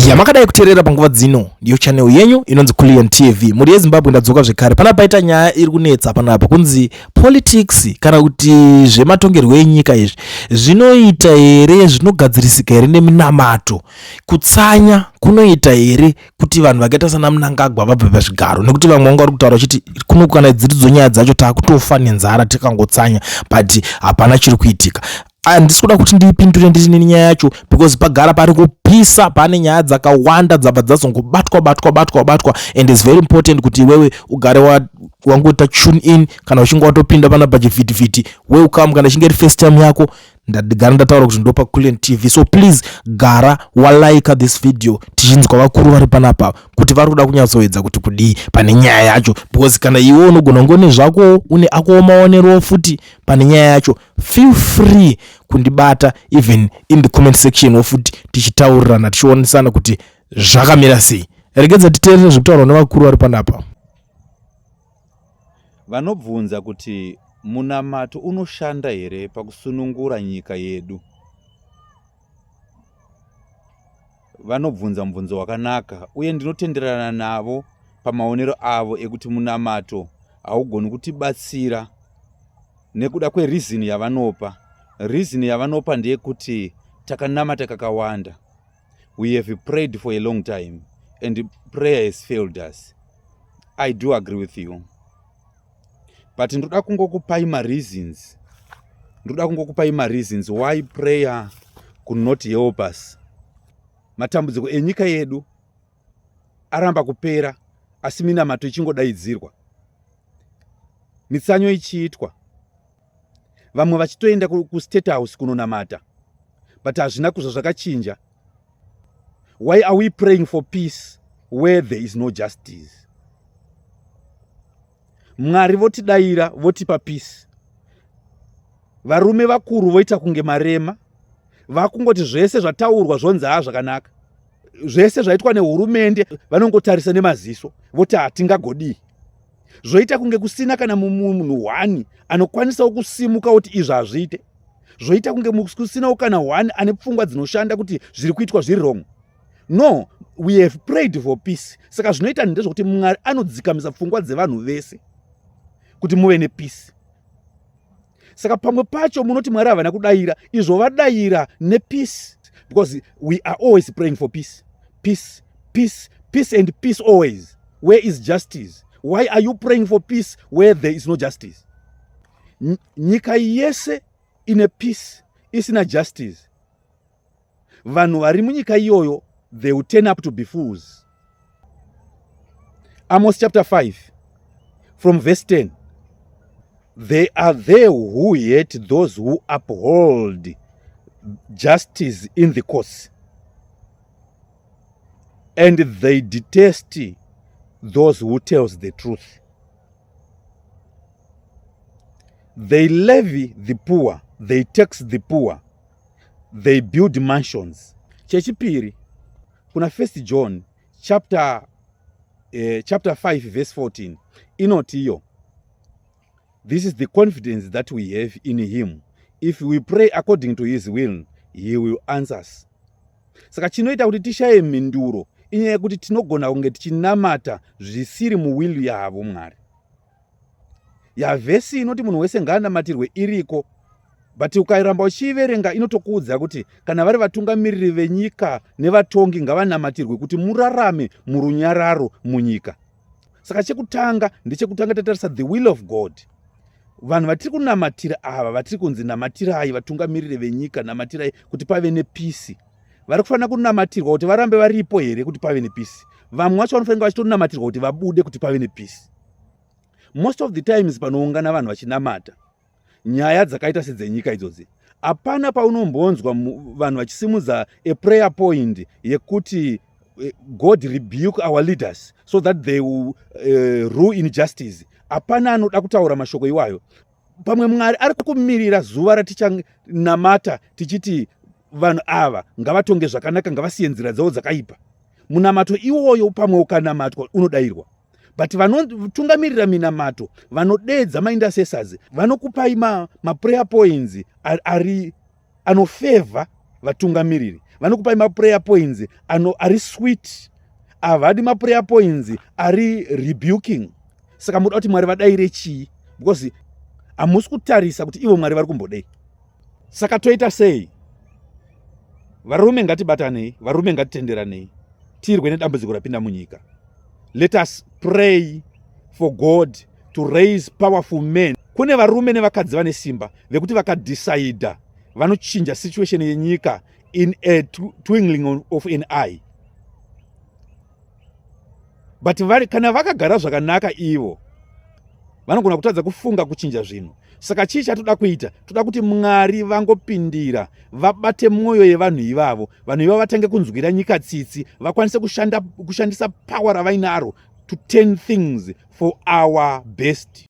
yamakadai kuteerera panguva dzino ndiyo channel yenyu inonzi Kulian TV. Muri yeZimbabwe ndadzoka zvekare. Pana paita nyaya iri kunetsa panapa kunzi politics kana kuti zvematongerwo enyika izvi zvinoita here, zvinogadzirisika here neminamato. Kutsanya kunoita here kuti vanhu vakaita sana Mnangagwa vabve pazvigaro, nekuti vamwe vanga vari kutaura kuti kuno kana dziridzo nyaya dzacho taakutofa nenzara tikangotsanya, but hapana chiri kuitika. Handisi kuda kuti ndipindure ndine nyaya yacho because pagara pari kupisa, pane nyaya dzakawanda dzabva dzazongobatwa and it's very important kuti wewe ugare wangoita tune in kana uchinge watopinda pana pachivhitivhiti welcome kana chinge ri first time yako ndigara ndataura kuti ndopa Kulian TV. So please gara walike this video tichinzwa vakuru vari panapa kuti vari kuda kunyatsoedza kuti kudii pane nyaya yacho, because kana iwe unogona ngone zvako une ako maonero futi pane nyaya yacho, feel free kundibata even in the comment section ofuti tichitaurirana tichionesana kuti zvakamira sei. Regedza titeerere zvekutaurwa nevakuru vari panapa. Vanobvunza kuti munamato unoshanda here pakusunungura nyika yedu. Vanobvunza mubvunzo wakanaka uye ndinotenderana navo pamaonero avo ekuti munamato haugoni kutibatsira nekuda kwereason yavanopa. Reason yavanopa ndeyekuti takanamata kakawanda. We have prayed for a long time and prayer has failed us. I do agree with you. But ndoda kungokupai reasons why prayer could not help us. Matambudziko enyika yedu aramba kupera asi minamato ichingodaidzirwa, mitsanyo ichiitwa, vamwe vachitoenda ku-state house kunonamata, but hazvina kuzva zvakachinja. Why are we praying for peace where there is no justice? Mwari votidaira votipa peace. Varume vakuru voita kunge marema, vakungoti zvese zvataurwa zvonzi zvakanaka. Zvese zvaitwa nehurumende vanongotarisa nemaziso voti hatingagodii. Zvoita kunge kusina kana munhu wani anokwanisa kusimuka kuti izvi hazviite. Zvoita kunge kusina kana wani ane pfungwa dzinoshanda kuti zviri kuitwa zviri wrong. No, we have prayed for peace. Saka zvinoita ndezvokuti Mwari anodzikamisa pfungwa dzevanhu vese kuti muve nepeace. Saka pamwe pacho munoti Mwari havana kudaira, izvo vadaira nepeace, because we are always praying for peace. Peace, peace, peace and peace always. Where is justice? Why are you praying for peace where there is no justice? Nyika yese ine peace isina justice. Vanhu vari munyika iyoyo, they will turn up to be fools. Amos chapter 5 from verse 10. They are there who hate those who uphold justice in the cause, and they detest those who tells the truth. They levy the poor, they tax the poor, they build mansions. Chechipiri kuna 1 John chapter 5 verse 14 inoti iyo, this is the confidence that we have in him. If we pray according to his will, he will answer us. Saka chinoita kuti tishaye mhinduro inyaya yekuti tinogona kunge tichinamata zvisiri muwili yavo Mwari. Vhesi inoti munhu wese ngaanamatirwe iriko, but ukairamba uchiiverenga inotokuudza kuti kana vari vatungamiriri venyika nevatongi ngavanamatirwe kuti murarame murunyararo munyika. Saka chekutanga ndechekutanga tatarisa the will of God. Vanhu vatiri kunamatira ava, vatiri kunzi namatirai vatungamiriri venyika, namatirai kuti pave nepeace, vari kufanira kunamatirwa kuti varambe varipo here kuti pave nepeace. Vamwe vacho vanofanira vachitonamatirwa kuti vabude kuti pave nepeace. Most of the times panoungana vanhu vachinamata nyaya dzakaita sedzenyika idzodzi, hapana paunombonzwa vanhu vachisimudza a prayer point yekuti God rebuke our leaders so that they will rule in justice. Hapana anoda kutaura mashoko iwayo. Pamwe Mwari ari kumirira zuva ratichanamata tichiti vanhu ava ngavatonge zvakanaka, ngavasiye nzira dzavo dzakaipa. Munamato iwoyo pamwe ukanamatwa unodairwa. But vanotungamirira minamato, vanodedza ma-intercessors, vanokupai ma-prayer points anofavor vatungamiriri vanokupai maprayer points ari sweet, havadi maprayer points ari rebuking. Saka muda kuti Mwari vadayire chii? Because hamusi kutarisa kuti ivo Mwari vari kumbodei. Saka toita sei? Varume ngatibatanei, varume ngatitenderanei, tirwe nedambudziko rapinda munyika. Let us pray for God to raise powerful men. Kune varume nevakadzi vane simba vekuti vakadecide vanochinja situation yenyika in a twinkling of an eye. But kana vakagara zvakanaka ivo vanogona kutadza kufunga kuchinja zvinhu. Saka chii chatoda kuita? Toda kuti Mwari vangopindira, vabate mwoyo yevanhu ivavo, vanhu ivavo vatange kunzwira nyika tsitsi, vakwanise kushandisa power ravainaro to turn things for our best.